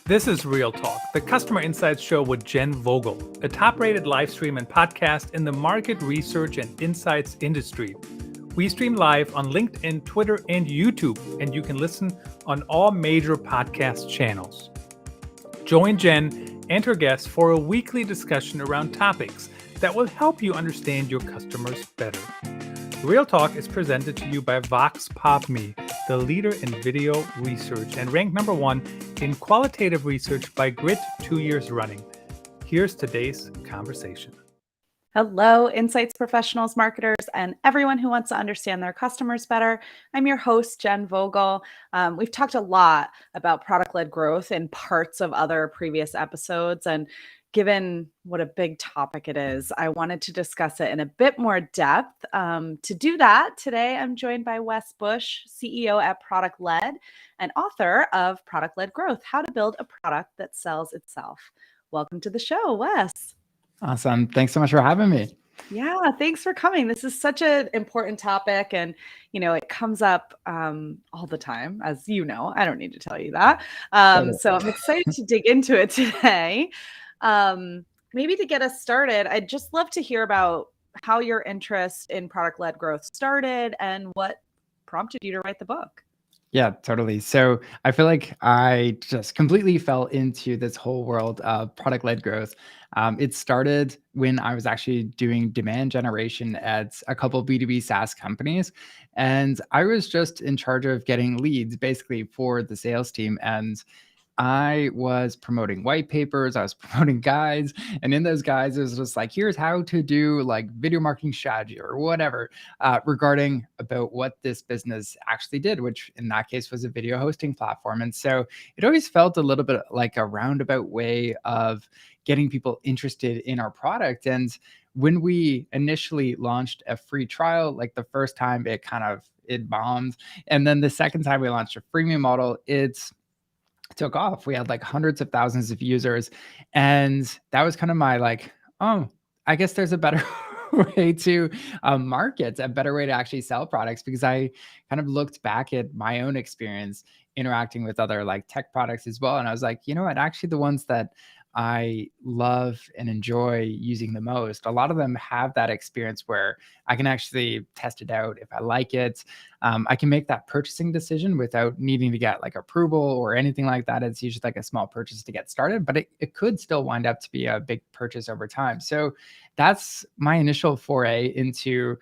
This is Real Talk, the Customer Insights Show with Jenn Vogel, a top-rated live stream and podcast in the market research and insights industry. We stream live on LinkedIn, Twitter, and YouTube, and you can listen on all major podcast channels. Join Jenn and her guests for a weekly discussion around topics that will help you understand your customers better. Real Talk is presented to you by VoxPopMe, the leader in video research and ranked number 1 in qualitative research by Grit 2 years running. Here's today's conversation. Hello, insights professionals, marketers, and everyone who wants to understand their customers better. I'm your host, Jenn Vogel. We've talked a lot about product-led growth in parts of other previous episodes, and given what a big topic it is, I wanted to discuss it in a bit more depth. To do that, today I'm joined by Wes Bush, CEO at ProductLed and author of Product-Led Growth, How to Build a Product That Sells Itself. Welcome to the show, Wes. Awesome. Thanks so much for having me. Yeah, thanks for coming. This is such an important topic, and it comes up all the time, as you know. I don't need to tell you that. So I'm excited to dig into it today. Maybe to get us started, I'd just love to hear about how your interest in product-led growth started and what prompted you to write the book. Yeah, totally. So I feel like I just completely fell into this whole world of product-led growth. It started when I was actually doing demand generation at a couple B2B SaaS companies. And I was just in charge of getting leads basically for the sales team. And I was promoting white papers, I was promoting guides, and in those guides, it was just like, here's how to do like video marketing strategy or whatever regarding about what this business actually did, which in that case was a video hosting platform. And so it always felt a little bit like a roundabout way of getting people interested in our product. And when we initially launched a free trial, like the first time it bombed. And then the second time we launched a freemium model, it took off. We had like hundreds of thousands of users. And that was kind of my I guess there's a better way to market, a better way to actually sell products, because I kind of looked back at my own experience interacting with other like tech products as well. And I was like, you know what, actually the ones that I love and enjoy using the most, a lot of them have that experience where I can actually test it out. If I like it, I can make that purchasing decision without needing to get like approval or anything like that. It's usually like a small purchase to get started, but it could still wind up to be a big purchase over time. So that's my initial foray into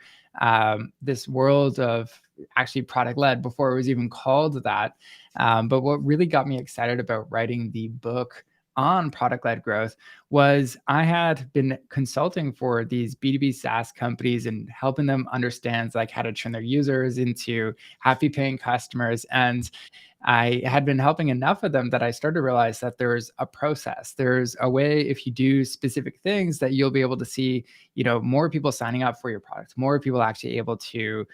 this world of actually product-led before it was even called that. But what really got me excited about writing the book on product-led growth was I had been consulting for these B2B SaaS companies and helping them understand like how to turn their users into happy paying customers. And I had been helping enough of them that I started to realize that there's a process. There's a way, if you do specific things, that you'll be able to see, more people signing up for your product, more people actually able to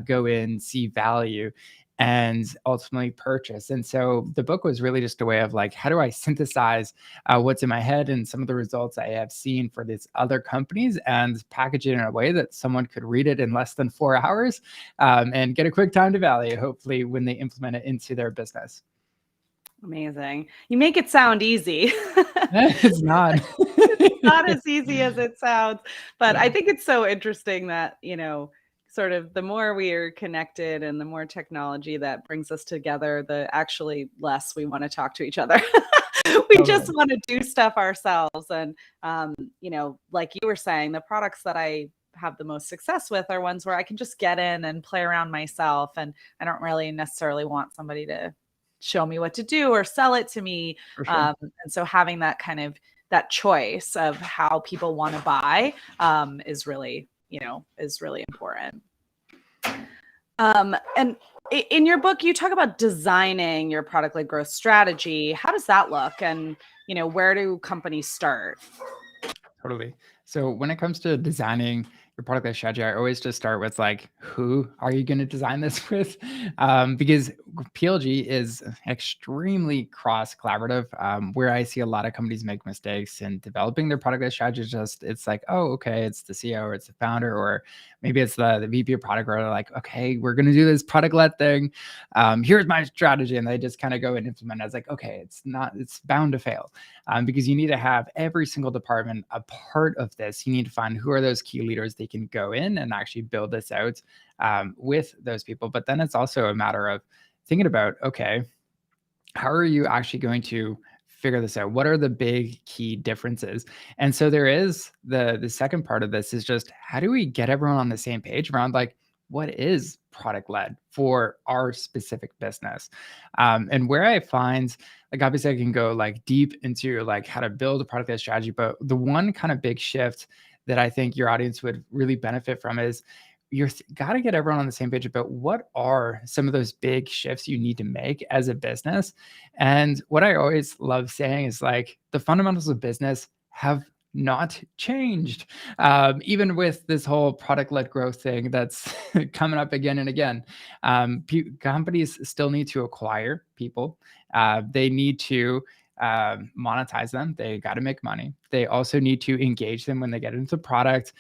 go in, see value, and ultimately purchase. And so the book was really just a way of like, how do I synthesize what's in my head and some of the results I have seen for these other companies and package it in a way that someone could read it in less than 4 hours and get a quick time to value, hopefully, when they implement it into their business. Amazing. You make it sound easy. It's not. It's not as easy as it sounds, but I think it's so interesting that, sort of the more we are connected and the more technology that brings us together, the actually less we want to talk to each other. We just want to do stuff ourselves. And, like you were saying, the products that I have the most success with are ones where I can just get in and play around myself. And I don't really necessarily want somebody to show me what to do or sell it to me. For sure. And so having that kind of that choice of how people want to buy is really important. And in your book, you talk about designing your product-led growth strategy. How does that look? And, where do companies start? Totally. So when it comes to designing your product strategy, I always just start with like, who are you going to design this with? Because PLG is extremely cross collaborative, where I see a lot of companies make mistakes in developing their product strategy. Just it's like, oh, okay, it's the CEO or it's the founder, or maybe it's the VP of product, or they're like, okay, we're going to do this product-led thing. Here's my strategy. And they just kind of go and implement it. It's like, okay, it's bound to fail, because you need to have every single department a part of this. You need to find who are those key leaders they can go in and actually build this out with those people. But then it's also a matter of thinking about, okay, how are you actually going to figure this out? What are the big key differences? And so there is the second part of this is just how do we get everyone on the same page around like what is product led for our specific business? And where I find like obviously I can go like deep into like how to build a product led strategy, but the one kind of big shift that I think your audience would really benefit from is you're got to get everyone on the same page about what are some of those big shifts you need to make as a business. And what I always love saying is like the fundamentals of business have not changed, even with this whole product-led growth thing that's coming up again and again. Companies still need to acquire people. They need to monetize them. They got to make money. They also need to engage them when they get into the product,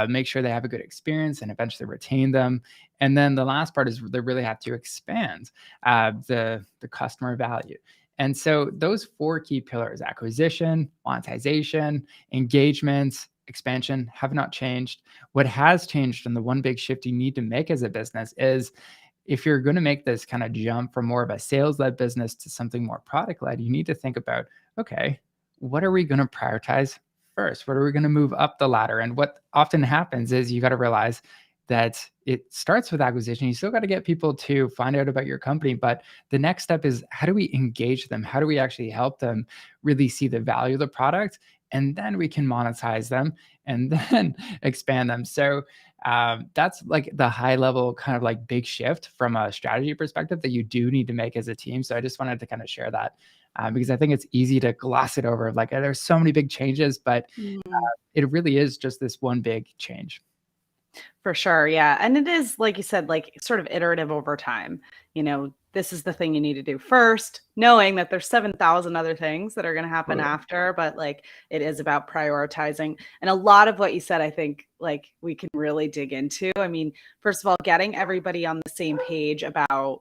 make sure they have a good experience and eventually retain them. And then the last part is they really have to expand the customer value. And so those four key pillars, acquisition, monetization, engagement, expansion, have not changed. What has changed, and the one big shift you need to make as a business is if you're going to make this kind of jump from more of a sales-led business to something more product-led, you need to think about, okay, what are we going to prioritize first? What are we going to move up the ladder? And what often happens is you got to realize that it starts with acquisition. You still got to get people to find out about your company. But the next step is how do we engage them? How do we actually help them really see the value of the product? And then we can monetize them and then expand them. So that's like the high level kind of like big shift from a strategy perspective that you do need to make as a team. So I just wanted to kind of share that because I think it's easy to gloss it over. Like there's so many big changes, but it really is just this one big change. For sure. Yeah. And it is, like you said, like sort of iterative over time. This is the thing you need to do first, knowing that there's 7,000 other things that are going to happen after, but like it is about prioritizing. And a lot of what you said, I think like we can really dig into. I mean, first of all, getting everybody on the same page about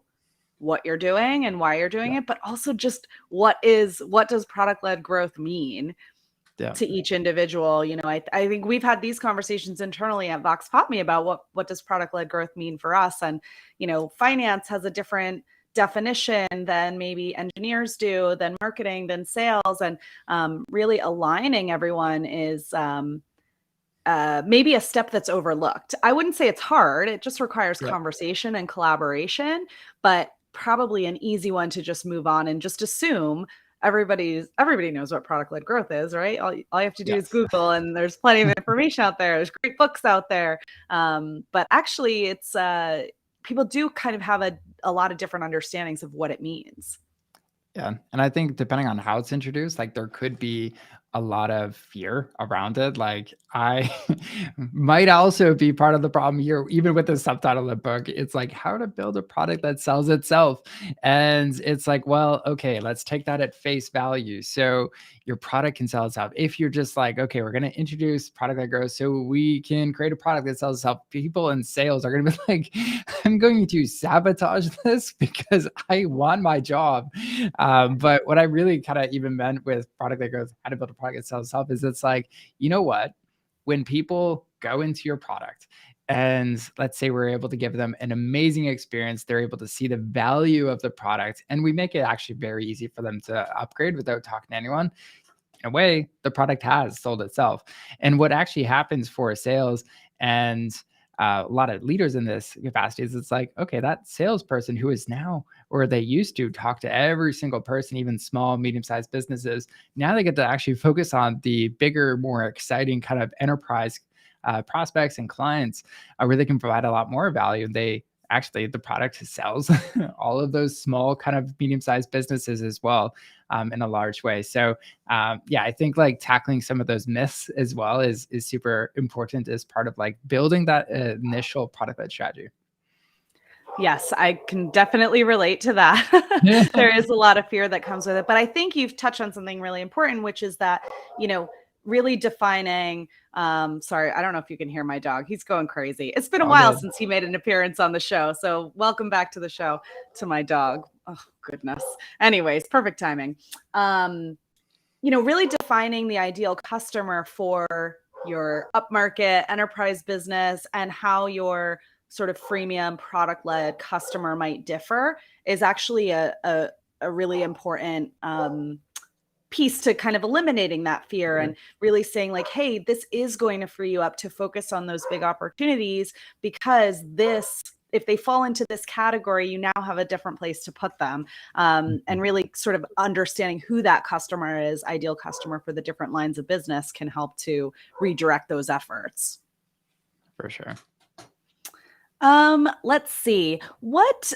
what you're doing and why you're doing it, but also just what does product-led growth mean? To each individual. I think we've had these conversations internally at Vox Pop Me about what does product-led growth mean for us. And, finance has a different definition than maybe engineers do, than marketing, than sales. And really aligning everyone is maybe a step that's overlooked. I wouldn't say it's hard. It just requires conversation and collaboration, but probably an easy one to just move on and just assume everybody knows what product-led growth is, right? All you have to do is Google, and there's plenty of information out there. There's great books out there. But actually it's people do kind of have a lot of different understandings of what it means. Yeah. And I think depending on how it's introduced, like there could be a lot of fear around it. Like I might also be part of the problem here, even with the subtitle of the book. It's like how to build a product that sells itself. And it's like, well, okay, let's take that at face value. So your product can sell itself. If you're just like, okay, we're going to introduce product that grows so we can create a product that sells itself, people in sales are going to be like, I'm going to sabotage this because I want my job. But what I really kind of even meant with product that grows, how to build a product that sells itself, is it's like, you know what? When people go into your product and let's say we're able to give them an amazing experience, they're able to see the value of the product, and we make it actually very easy for them to upgrade without talking to anyone. In a way, the product has sold itself. And what actually happens for sales and a lot of leaders in this capacity is it's like, okay, that salesperson who is now, or they used to talk to every single person, even small, medium-sized businesses, now they get to actually focus on the bigger, more exciting kind of enterprise prospects and clients where they can provide a lot more value. They actually the product sells all of those small kind of medium-sized businesses as well, in a large way. So yeah, I think like tackling some of those myths as well is super important as part of like building that initial product-led strategy. Yes, I can definitely relate to that. There is a lot of fear that comes with it. But I think you've touched on something really important, which is that, really defining, sorry, I don't know if you can hear my dog. He's going crazy. It's been a All while good. since he made an appearance on the show. So welcome back to the show to my dog. Oh, goodness. Anyways, perfect timing. Really defining the ideal customer for your upmarket enterprise business and how your sort of freemium product-led customer might differ is actually a really important piece to kind of eliminating that fear and really saying like, hey, this is going to free you up to focus on those big opportunities, because if they fall into this category, you now have a different place to put them, and really sort of understanding who that customer is, ideal customer for the different lines of business, can help to redirect those efforts. For sure. Let's see. What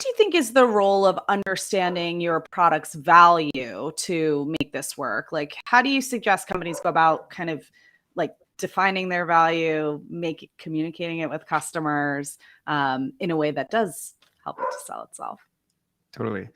do you think is the role of understanding your product's value to make this work? Like, how do you suggest companies go about kind of like defining their value, communicating it with customers in a way that does help it to sell itself? Totally.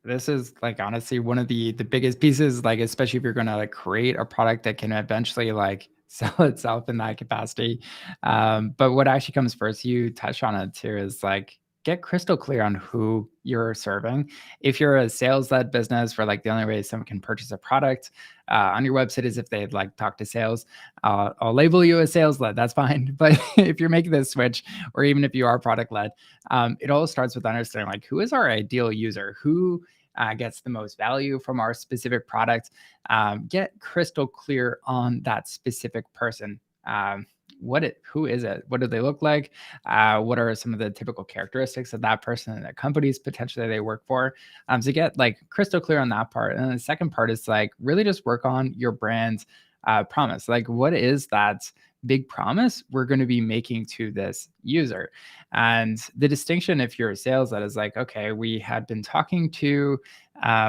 This is like honestly one of the biggest pieces, like especially if you're gonna like create a product that can eventually like sell itself in that capacity. But what actually comes first, you touched on it too, is like get crystal clear on who you're serving. If you're a sales-led business where like the only way someone can purchase a product on your website is if they'd like talk to sales, I'll label you as sales-led, that's fine. But if you're making this switch, or even if you are product-led, it all starts with understanding like who is our ideal user, who gets the most value from our specific product. Get crystal clear on that specific person. Who is it? What do they look like? What are some of the typical characteristics of that person and the companies potentially they work for? So get like crystal clear on that part. And then the second part is like really just work on your brand promise. Like what is that big promise we're going to be making to this user? And the distinction, if you're a sales, that is like, okay, we had been talking to,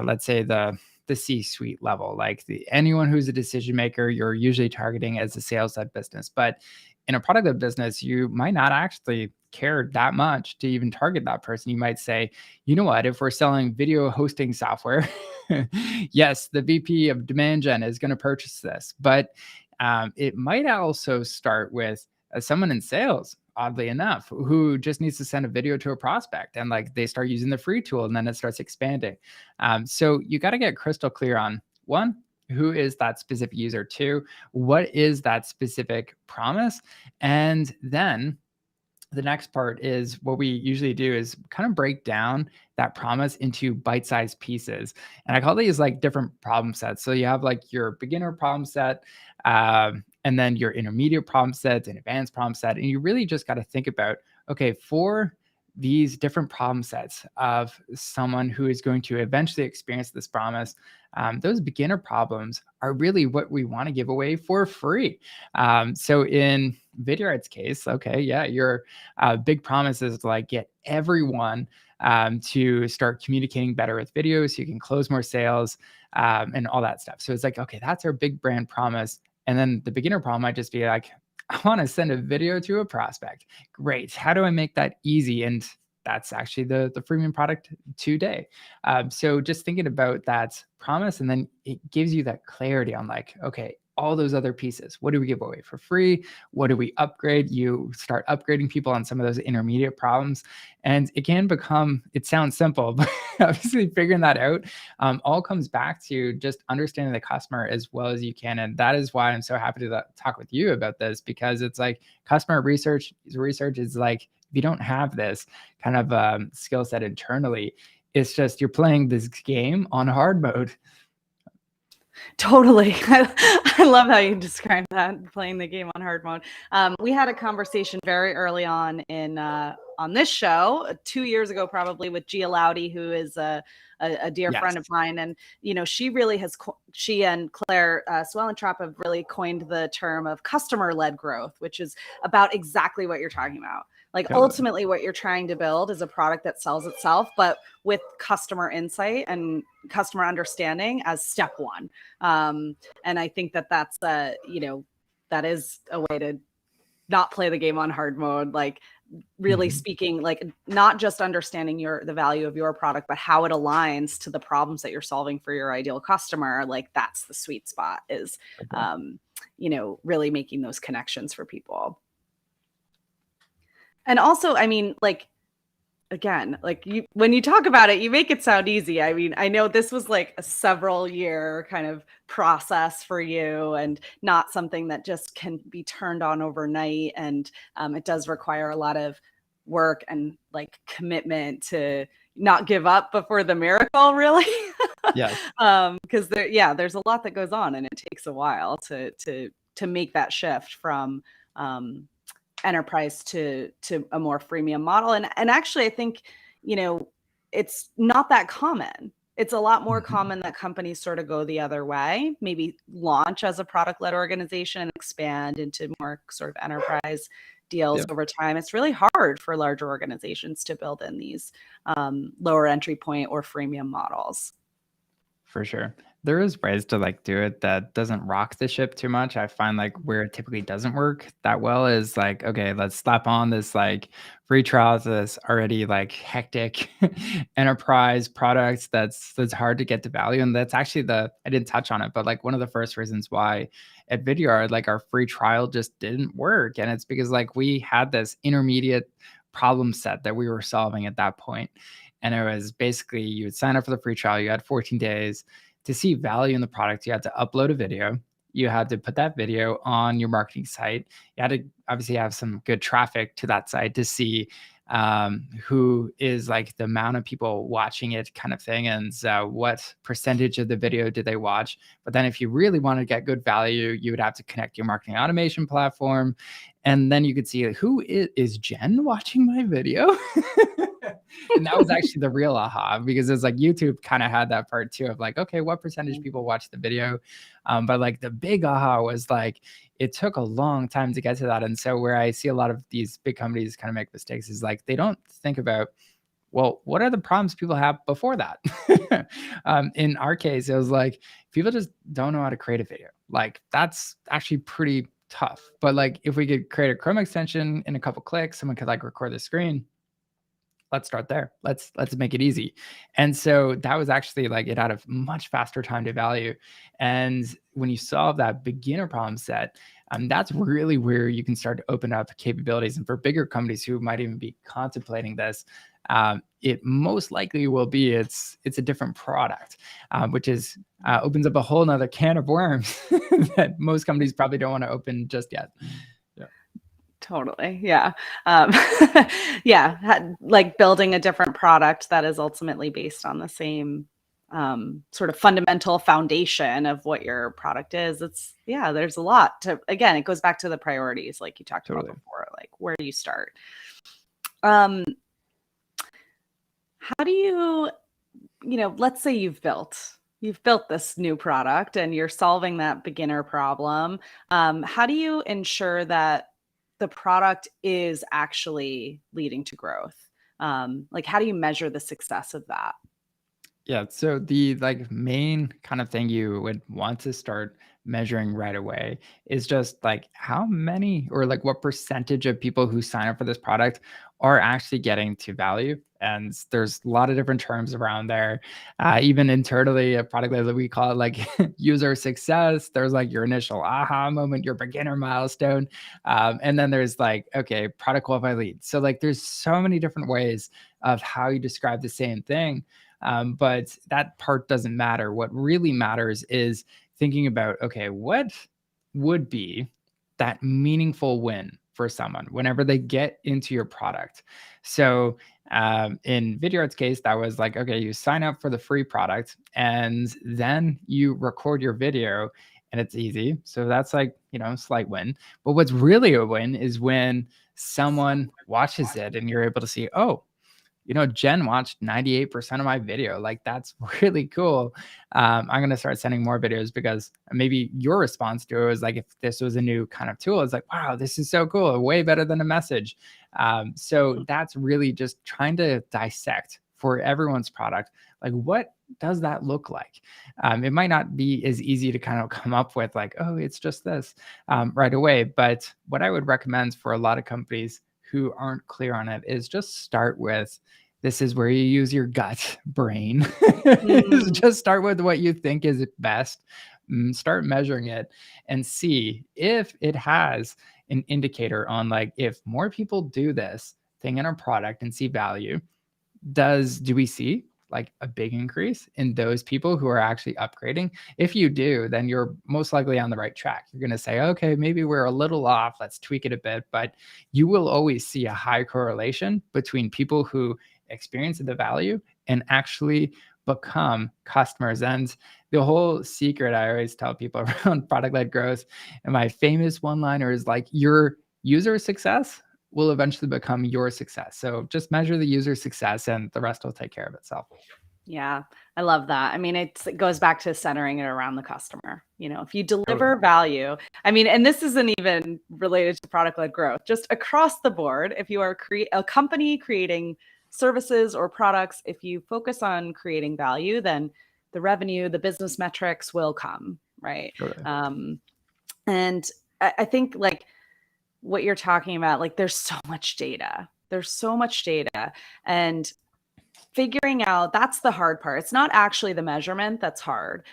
let's say the C-suite level, like anyone who's a decision maker, you're usually targeting as a sales-led business. But in a product-led business, you might not actually care that much to even target that person. You might say, you know what, if we're selling video hosting software, yes, the VP of demand gen is going to purchase this. But it might also start with someone in sales, oddly enough, who just needs to send a video to a prospect, and like they start using the free tool and then it starts expanding. So you got to get crystal clear on one, who is that specific user? Two, what is that specific promise? And then the next part is what we usually do is kind of break down that promise into bite-sized pieces. And I call these like different problem sets. So you have like your beginner problem set, and then your intermediate problem set, and advanced problem set. And you really just got to think about, okay, for these different problem sets of someone who is going to eventually experience this promise, those beginner problems are really what we want to give away for free. So in Vidyard's case, okay, yeah, your big promise is to like get everyone to start communicating better with video so you can close more sales and all that stuff. So it's like, okay, that's our big brand promise. And then the beginner problem might just be like, I want to send a video to a prospect. Great. How do I make that easy? And that's actually the freemium product today. So just thinking about that promise, and then it gives you that clarity on like, okay, all those other pieces. What do we give away for free? What do we upgrade? You start upgrading people on some of those intermediate problems. And it can become, it sounds simple, but obviously figuring that out all comes back to just understanding the customer as well as you can. And that is why I'm so happy to talk with you about this, because it's like customer research is like, if you don't have this kind of skill set internally, it's just you're playing this game on hard mode. Totally. I love how you describe that, playing the game on hard mode. We had a conversation very early on on this show 2 years ago, probably, with Gia Loudy, who is a dear friend of mine. And, she really has, she and Claire Swellentrop have really coined the term of customer-led growth, which is about exactly what you're talking about. Like Totally. ultimately what you're trying to build is a product that sells itself, but with customer insight and customer understanding as step one. And I think that that's that is a way to not play the game on hard mode, like really speaking, like not just understanding the value of your product, but how it aligns to the problems that you're solving for your ideal customer. Like that's the sweet spot, is really making those connections for people. And also, I mean, like, again, like when you talk about it, you make it sound easy. I mean, I know this was like a several year kind of process for you, and not something that just can be turned on overnight. And it does require a lot of work and like commitment to not give up before the miracle, really. Yes. Because there's a lot that goes on, and it takes a while to make that shift from enterprise to a more freemium model. And actually, I think, it's not that common. It's a lot more common that companies sort of go the other way, maybe launch as a product-led organization and expand into more sort of enterprise deals over time. It's really hard for larger organizations to build in these lower entry point or freemium models. For sure. There is ways to like do it that doesn't rock the ship too much. I find like where it typically doesn't work that well is like, okay, let's slap on this like free trial to this already like hectic enterprise product that's hard to get to value. And that's actually I didn't touch on it, but like one of the first reasons why at Vidyard, like our free trial just didn't work. And it's because like we had this intermediate problem set that we were solving at that point. And it was basically you would sign up for the free trial. You had 14 days to see value in the product. You had to upload a video. You had to put that video on your marketing site. You had to obviously have some good traffic to that site to see who is like the amount of people watching it kind of thing, and what percentage of the video did they watch. But then if you really want to get good value, you would have to connect your marketing automation platform. And then you could see who is Jenn watching my video? And that was actually the real aha, because it's like YouTube kind of had that part too of like, okay, what percentage of people watch the video? But like the big aha was like, it took a long time to get to that. And so where I see a lot of these big companies kind of make mistakes is like, they don't think about, well, what are the problems people have before that? In our case, it was like, people just don't know how to create a video. Like that's actually pretty tough. But like, if we could create a Chrome extension in a couple clicks, someone could like record the screen. Let's start there. Let's make it easy. And so that was actually like, it had a much faster time to value. And when you solve that beginner problem set, that's really where you can start to open up capabilities. And for bigger companies who might even be contemplating this, it most likely will be it's a different product, which is opens up a whole nother can of worms that most companies probably don't want to open just yet. Totally. Yeah. Like building a different product that is ultimately based on the same sort of fundamental foundation of what your product is. There's a lot to, again, it goes back to the priorities like you talked about before, like where do you start? How do you let's say you've built this new product and you're solving that beginner problem. How do you ensure that the product is actually leading to growth? Like, how do you measure the success of that? Yeah, so the like main kind of thing you would want to start measuring right away is just like how many or like what percentage of people who sign up for this product are actually getting to value. And there's a lot of different terms around there. Even internally at ProductLed, we call it like user success. There's like your initial aha moment, your beginner milestone. And then there's like, okay, product qualified lead. So like there's so many different ways of how you describe the same thing. But that part doesn't matter. What really matters is thinking about, okay, what would be that meaningful win for someone whenever they get into your product? So in Vidyard's case, that was like, okay, you sign up for the free product and then you record your video and it's easy. So that's like, slight win. But what's really a win is when someone watches it and you're able to see, oh, Jen watched 98% of my video. Like, that's really cool. I'm going to start sending more videos, because maybe your response to it was like, if this was a new kind of tool, it's like, wow, this is so cool. Way better than a message. So that's really just trying to dissect for everyone's product. Like, what does that look like? It might not be as easy to kind of come up with like, oh, it's just this right away. But what I would recommend for a lot of companies who aren't clear on it is just start with, this is where you use your gut brain. Just start with what you think is best. Start measuring it and see if it has an indicator on, like, if more people do this thing in our product and see value, do we see like a big increase in those people who are actually upgrading? If you do, then you're most likely on the right track. You're going to say, okay, maybe we're a little off. Let's tweak it a bit. But you will always see a high correlation between people who experience the value and actually become customers. And the whole secret I always tell people around product-led growth, and my famous one-liner is like, your user success will eventually become your success. So just measure the user success and the rest will take care of itself. Yeah, I love that. I mean, it goes back to centering it around the customer. If you deliver value, I mean, and this isn't even related to product-led growth, just across the board, if you are a company creating services or products, if you focus on creating value, then the revenue, the business metrics will come, right? Totally. And I think like what you're talking about, like there's so much data. And figuring out, that's the hard part. It's not actually the measurement that's hard.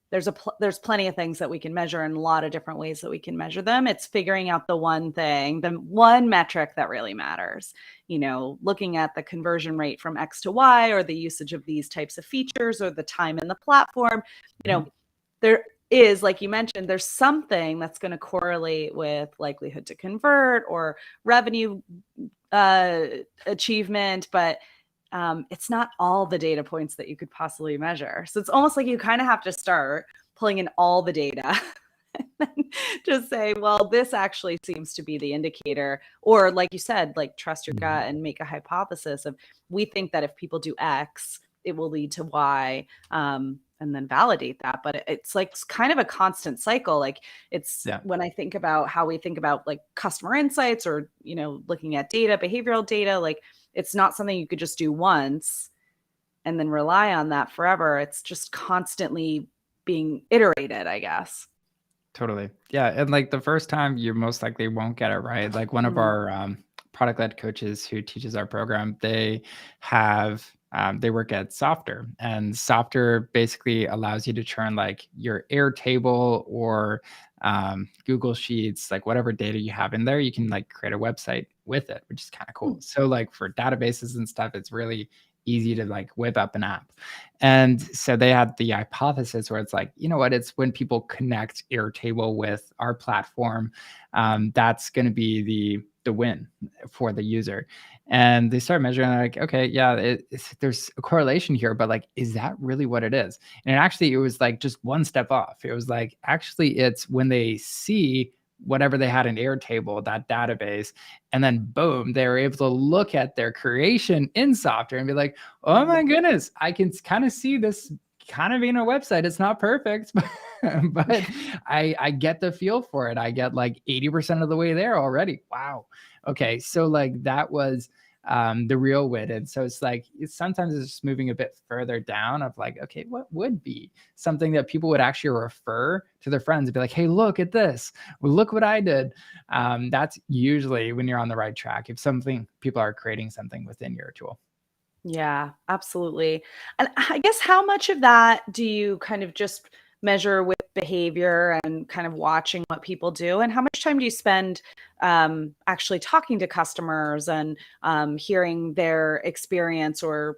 There's plenty of things that we can measure in a lot of different ways that we can measure them. It's figuring out the one thing, the one metric that really matters. Looking at the conversion rate from X to Y, or the usage of these types of features, or the time in the platform. There is, like you mentioned, there's something that's going to correlate with likelihood to convert or revenue achievement, but it's not all the data points that you could possibly measure. So it's almost like you kind of have to start pulling in all the data and then just say, well, this actually seems to be the indicator. Or like you said, like trust your gut and make a hypothesis of, we think that if people do X, it will lead to Y. And then validate that. But it's like kind of a constant cycle. Like when I think about how we think about like customer insights, or, looking at data, behavioral data, like it's not something you could just do once and then rely on that forever. It's just constantly being iterated, I guess. Totally. Yeah. And like the first time, you most likely won't get it right. Like one of our product-led coaches who teaches our program, they work at Softer, and Softer basically allows you to turn like your Airtable or Google Sheets, like whatever data you have in there, you can like create a website with it, which is kind of cool. So like for databases and stuff, it's really easy to like whip up an app. And so they had the hypothesis where it's like, it's when people connect Airtable with our platform, that's going to be the win for the user. And they start measuring like, okay, yeah, there's a correlation here, but like, is that really what it is? And actually it was like just one step off. It was like, actually it's when they see whatever they had in Airtable, that database, and then boom, they were able to look at their creation in Software and be like, oh my goodness, I can kind of see this kind of being a website. It's not perfect, but I get the feel for it. I get like 80% of the way there already. Wow. Okay. So like that was the real win. And so it's like, sometimes it's just moving a bit further down of like, okay, what would be something that people would actually refer to their friends and be like, hey, look at this. Well, look what I did. That's usually when you're on the right track. If people are creating something within your tool. Yeah, absolutely. And I guess how much of that do you kind of just measure with behavior and kind of watching what people do? And how much time do you spend actually talking to customers and hearing their experience, or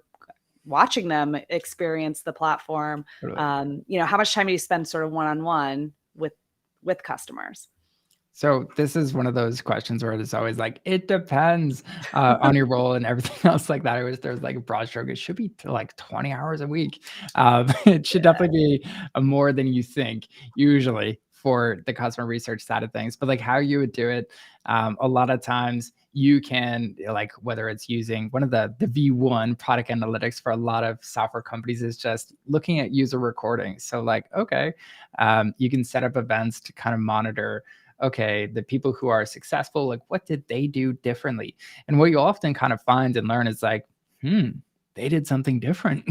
watching them experience the platform? Totally. How much time do you spend sort of one-on-one with customers? So this is one of those questions where it's always like, it depends on your role and everything else like that. There's like a broad stroke. It should be like 20 hours a week. It should definitely be more than you think usually for the customer research side of things. But like how you would do it, a lot of times you can, like, whether it's using one of the V1 product analytics for a lot of software companies is just looking at user recordings. So like, okay, you can set up events to kind of monitor, okay, the people who are successful, like what did they do differently? And what you often kind of find and learn is like, they did something different.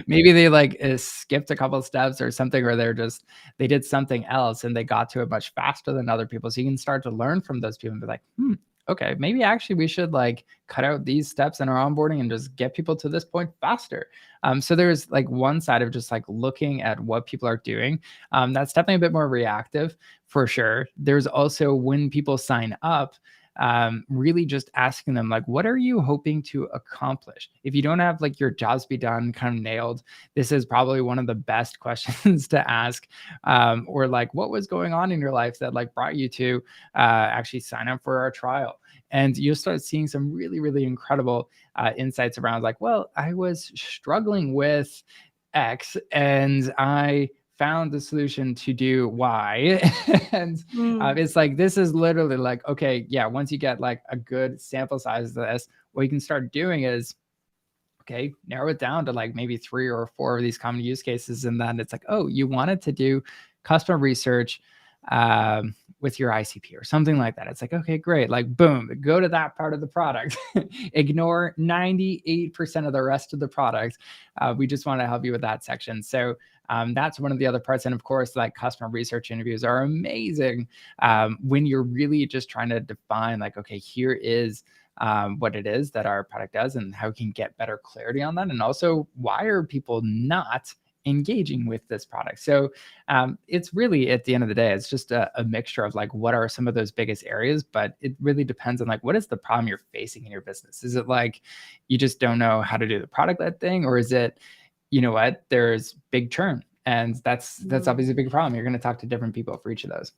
Maybe they like skipped a couple of steps or something, or they did something else and they got to it much faster than other people. So you can start to learn from those people and be like, okay, maybe actually we should like cut out these steps in our onboarding and just get people to this point faster. So there's like one side of just like looking at what people are doing. That's definitely a bit more reactive for sure. There's also when people sign up, really just asking them like, what are you hoping to accomplish? If you don't have like your jobs be done kind of nailed, this is probably one of the best questions to ask. Or like, what was going on in your life that like brought you to actually sign up for our trial? And you'll start seeing some really, really incredible insights around like, well, I was struggling with X and I found the solution to do Y. And it's like, this is literally like, okay, yeah, once you get like a good sample size of this, what you can start doing is, okay, narrow it down to like maybe 3 or 4 of these common use cases. And then it's like, oh, you wanted to do customer research with your ICP or something like that. It's like, okay, great. Like, boom, go to that part of the product. Ignore 98% of the rest of the product. We just want to help you with that section. So that's one of the other parts. And of course, like customer research interviews are amazing when you're really just trying to define like, okay, here is what it is that our product does and how we can get better clarity on that. And also, why are people not engaging with this product? So it's really, at the end of the day, it's just a mixture of like, what are some of those biggest areas, but it really depends on like, what is the problem you're facing in your business? Is it like, you just don't know how to do the product-led thing? Or is it, you know what, there's big churn and that's obviously a big problem. You're going to talk to different people for each of those.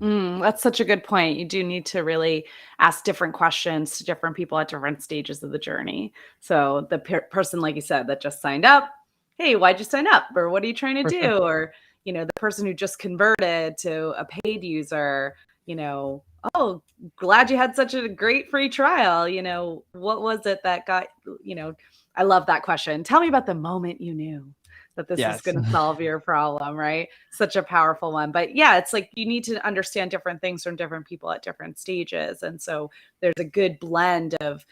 That's such a good point. You do need to really ask different questions to different people at different stages of the journey. So the person, like you said, that just signed up, hey, why'd you sign up? Or what are you trying to do? Sure. Or, you know, the person who just converted to a paid user, you know, oh, glad you had such a great free trial. You know, what was it that got, you know, I love that question. Tell me about the moment you knew that this is going to solve your problem, right? Such a powerful one. But yeah, it's like you need to understand different things from different people at different stages. And so there's a good blend of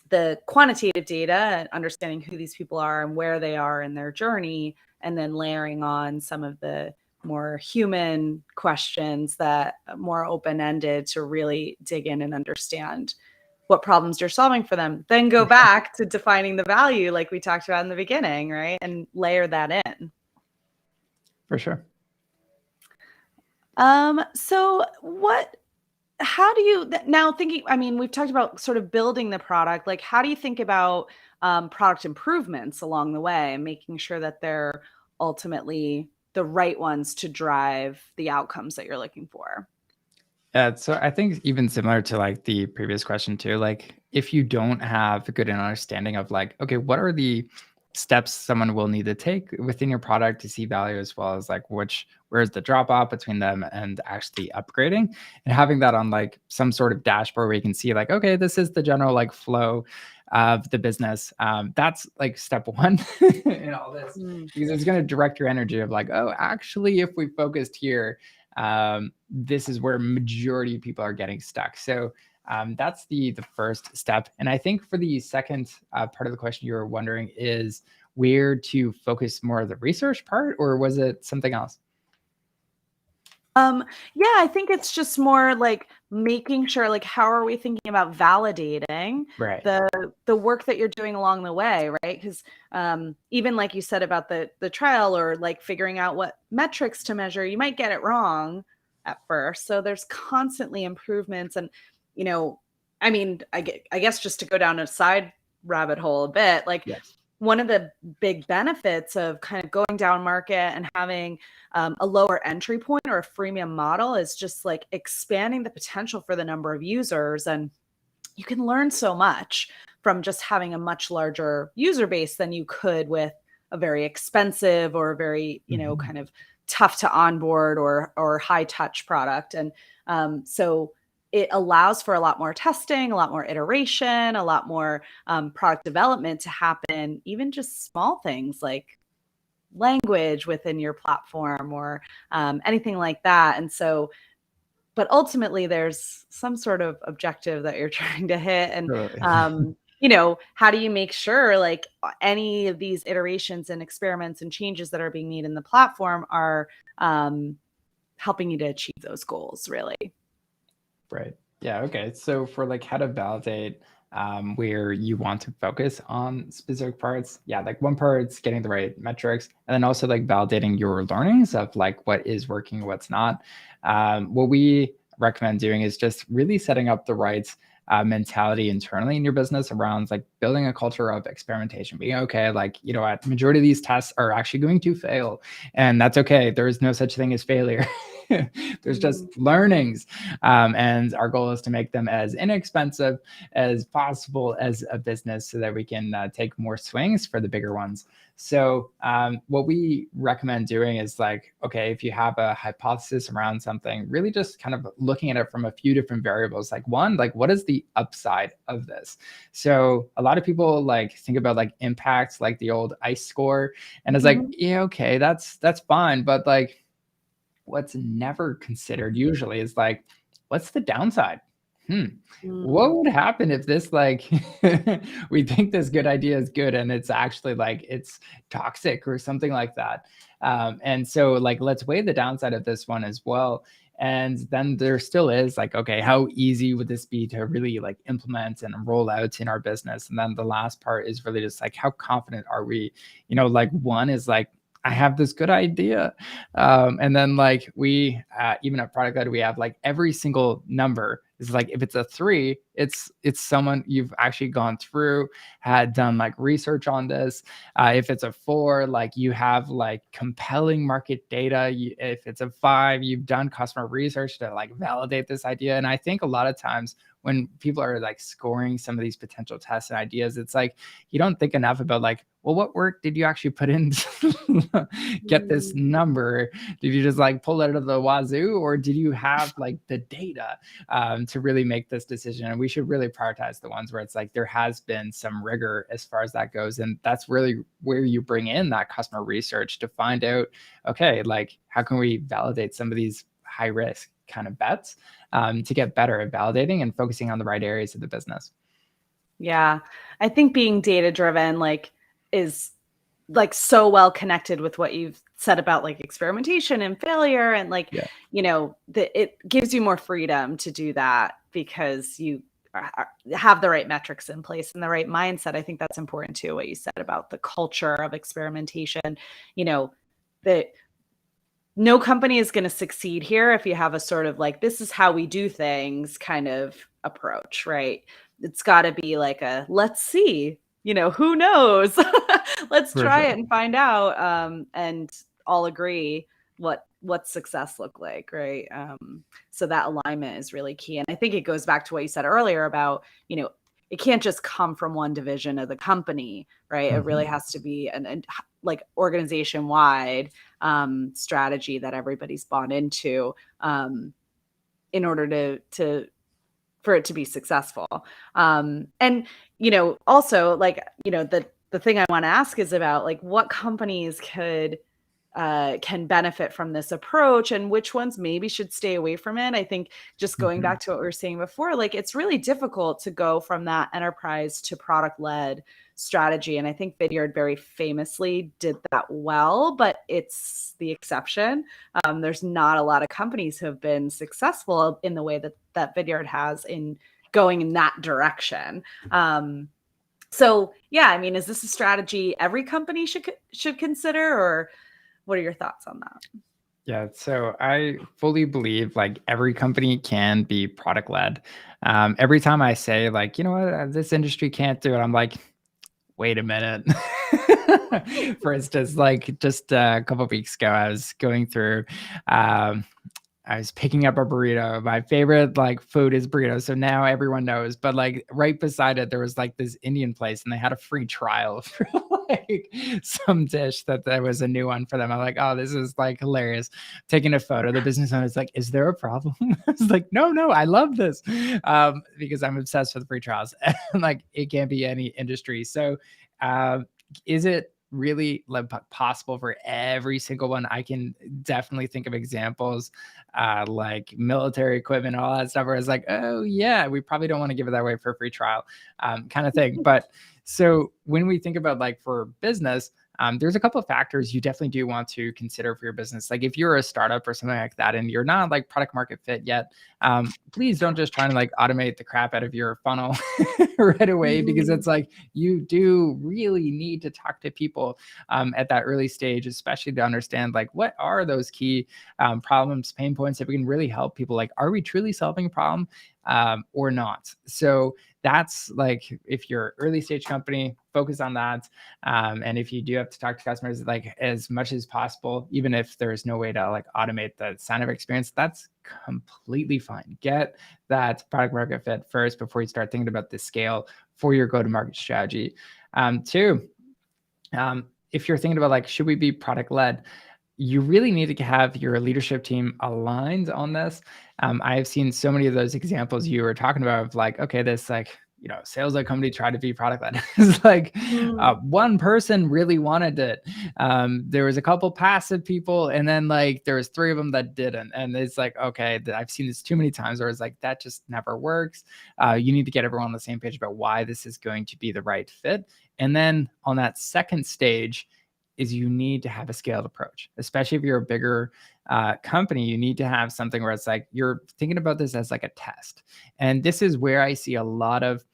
the quantitative data and understanding who these people are and where they are in their journey, and then layering on some of the more human questions that are more open-ended to really dig in and understand what problems you're solving for them. Then go back to defining the value like we talked about in the beginning, right? And layer that in. For sure. So how do you now thinking, I mean, we've talked about sort of building the product, like how do you think about product improvements along the way and making sure that they're ultimately the right ones to drive the outcomes that you're looking for? Yeah, so I think even similar to like the previous question too, like if you don't have a good understanding of like, okay, what are the steps someone will need to take within your product to see value, as well as like where's the drop off between them and actually upgrading, and having that on like some sort of dashboard where you can see like, okay, this is the general like flow of the business. That's like step one in all this, because it's going to direct your energy of like, oh, actually, if we focused here, this is where majority of people are getting stuck. So that's the first step. And I think for the second part of the question, you were wondering is where to focus more of the research part, or was it something else? Yeah, I think it's just more like making sure, like, how are we thinking about validating Right. the work that you're doing along the way, right? Because even like you said about the trial, or like figuring out what metrics to measure, you might get it wrong at first. So there's constantly improvements, and you know, I mean, I guess just to go down a side rabbit hole a bit, like Yes. one of the big benefits of kind of going down market and having a lower entry point or a freemium model is just like expanding the potential for the number of users. And you can learn so much from just having a much larger user base than you could with a very expensive or a very, you know, kind of tough to onboard or high touch product. And so it allows for a lot more testing, a lot more iteration, a lot more product development to happen, even just small things like language within your platform or anything like that. And so, but ultimately there's some sort of objective that you're trying to hit. And, Totally. how do you make sure like any of these iterations and experiments and changes that are being made in the platform are helping you to achieve those goals, really? Right. Yeah. Okay. So for like how to validate where you want to focus on specific parts, yeah, like one part's getting the right metrics, and then also like validating your learnings of like what is working, what's not. What we recommend doing is just really setting up the right mentality internally in your business around like building a culture of experimentation, being okay, like, you know what, majority of these tests are actually going to fail, and that's okay. There is no such thing as failure. There's just learnings. And our goal is to make them as inexpensive as possible as a business so that we can take more swings for the bigger ones. So what we recommend doing is like, okay, if you have a hypothesis around something, really just kind of looking at it from a few different variables. Like one, like what is the upside of this? So a lot of people like think about like impacts, like the old ICE score. And it's like, yeah, okay, that's fine. But like what's never considered usually is like, what's the downside? What would happen if this like we think this good idea is good and it's actually like it's toxic or something like that. And so like let's weigh the downside of this one as well. And then there still is like, okay, how easy would this be to really like implement and roll out in our business? And then the last part is really just like, how confident are we? You know, like one is like, I have this good idea. And then like we, even at ProductLed, we have like every single number is like, if it's a 3, it's someone you've actually gone through, had done like research on this. If it's a 4, like you have like compelling market data. If it's a 5, you've done customer research to like validate this idea. And I think a lot of times when people are like scoring some of these potential tests and ideas, it's like, you don't think enough about like, well, what work did you actually put in to get this number? Did you just like pull it out of the wazoo, or did you have like the data to really make this decision? And we should really prioritize the ones where it's like there has been some rigor as far as that goes. And that's really where you bring in that customer research to find out, okay, like how can we validate some of these high risk kind of bets to get better at validating and focusing on the right areas of the business. Yeah. I think being data driven like is like so well connected with what you've said about like experimentation and failure, and like, it gives you more freedom to do that because you have the right metrics in place and the right mindset. I think that's important too, what you said about the culture of experimentation. That no company is going to succeed here if you have a sort of like, this is how we do things kind of approach, right? It's got to be like a, let's see, who knows? Let's try it and find out. And all agree what success look like, right? So that alignment is really key. And I think it goes back to what you said earlier about, it can't just come from one division of the company, right? It really has to be an like organization wide strategy that everybody's bought into in order to for it to be successful. And also like the thing I want to ask is about like what companies can benefit from this approach and which ones maybe should stay away from it. I think just going back to what we were saying before, like it's really difficult to go from that enterprise to product-led strategy. And I think Vidyard very famously did that well, but it's the exception. There's not a lot of companies who have been successful in the way that Vidyard has in going in that direction. So yeah, I mean, is this a strategy every company should consider, or what are your thoughts on that? Yeah, so I fully believe like every company can be product led. Every time I say like, you know what, this industry can't do it, I'm like, wait a minute. For instance, like just a couple of weeks ago, I was going through I was picking up a burrito. My favorite like food is burritos. So now everyone knows. But like right beside it, there was like this Indian place and they had a free trial for like some dish that was a new one for them. I'm like, oh, this is like hilarious. Taking a photo. The business owner is like, is there a problem? I was like, no, I love this. Because I'm obsessed with free trials. And like it can't be any industry. So is it really possible for every single one? I can definitely think of examples like military equipment, all that stuff, where it's like, oh yeah, we probably don't want to give it that way for a free trial, kind of thing. But so when we think about like for business, there's a couple of factors you definitely do want to consider for your business. Like if you're a startup or something like that and you're not like product market fit yet, please don't just try to like automate the crap out of your funnel right away, because it's like you do really need to talk to people at that early stage, especially to understand like what are those key problems, pain points that we can really help people. Like, are we truly solving a problem or not? So that's like, if you're early stage company, focus on that. And if you do have to talk to customers, like as much as possible, even if there's no way to like automate the sign-up experience, that's completely fine. Get that product market fit first before you start thinking about the scale for your go-to-market strategy. Two, if you're thinking about like, should we be product led? You really need to have your leadership team aligned on this. I have seen so many of those examples you were talking about of like, okay, this like, sales led company tried to be product led. It's like one person really wanted it. There was a couple passive people, and then like there was 3 of them that didn't. And it's like, okay, I've seen this too many times where it's like, that just never works. You need to get everyone on the same page about why this is going to be the right fit. And then on that second stage, is you need to have a scaled approach, especially if you're a bigger company. You need to have something where it's like you're thinking about this as like a test. And this is where I see a lot of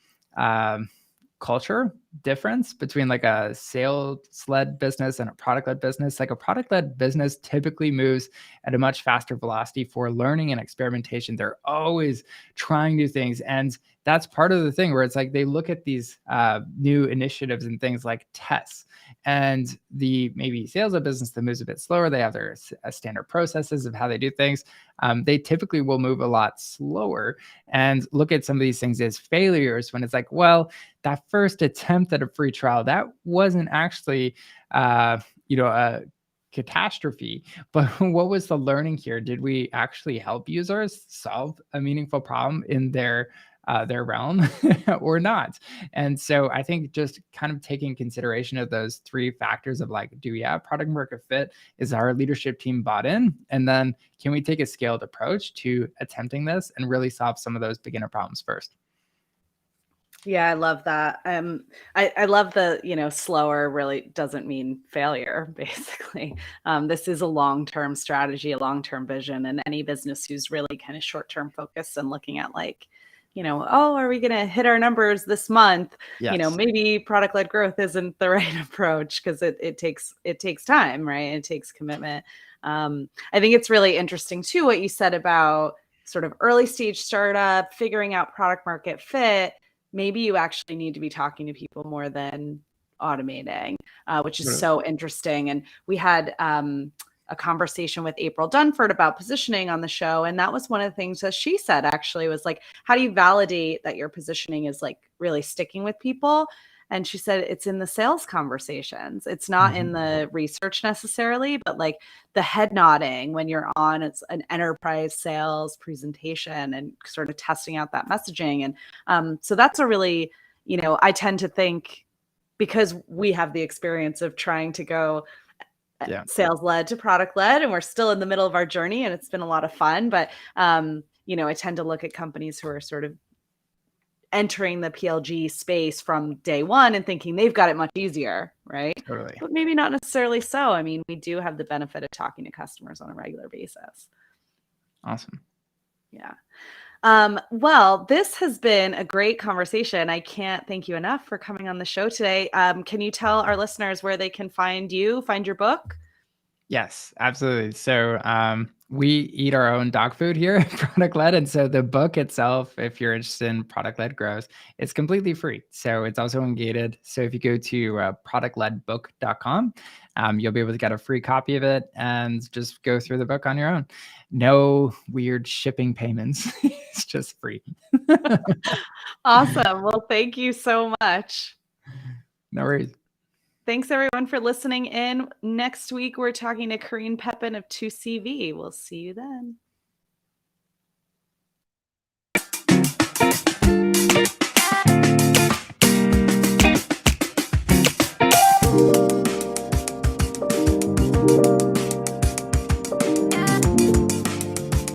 culture difference between like a sales-led business and a product-led business. Like a product-led business typically moves at a much faster velocity for learning and experimentation. They're always trying new things. And that's part of the thing where it's like they look at these new initiatives and things like tests. And the maybe sales-led business that moves a bit slower, they have their standard processes of how they do things. They typically will move a lot slower and look at some of these things as failures when it's like, well, that first attempt at a free trial, that wasn't actually, a catastrophe. But what was the learning here? Did we actually help users solve a meaningful problem in their realm or not? And so I think just kind of taking consideration of those 3 factors of like, do we have product market fit? Is our leadership team bought in? And then can we take a scaled approach to attempting this and really solve some of those beginner problems first? Yeah, I love that. I love the, slower really doesn't mean failure, basically. This is a long-term strategy, a long-term vision, and any business who's really kind of short-term focused and looking at like, oh, are we going to hit our numbers this month? Yes. Maybe product-led growth isn't the right approach because it takes time, right? It takes commitment. I think it's really interesting too, what you said about sort of early stage startup, figuring out product market fit. Maybe you actually need to be talking to people more than automating, which is so interesting. And we had a conversation with April Dunford about positioning on the show. And that was one of the things that she said actually was like, how do you validate that your positioning is like really sticking with people? And she said, it's in the sales conversations. It's not in the research necessarily, but like the head nodding when you're on, it's an enterprise sales presentation and sort of testing out that messaging. And so that's a really, I tend to think because we have the experience of trying to go sales led to product led, and we're still in the middle of our journey and it's been a lot of fun. But, I tend to look at companies who are sort of entering the PLG space from day one and thinking they've got it much easier, right? Totally. But maybe not necessarily so. I mean, we do have the benefit of talking to customers on a regular basis. Awesome. Yeah. Well, this has been a great conversation. I can't thank you enough for coming on the show today. Can you tell our listeners where they can find you, find your book? Yes, absolutely. So We eat our own dog food here at ProductLed. And so the book itself, if you're interested in product-led growth, it's completely free. So it's also ungated. So if you go to productledbook.com, you'll be able to get a free copy of it and just go through the book on your own. No weird shipping payments. It's just free. Awesome. Well, thank you so much. No worries. Thanks everyone for listening in. Next week, we're talking to Karine Pepin of 2CV. We'll see you then.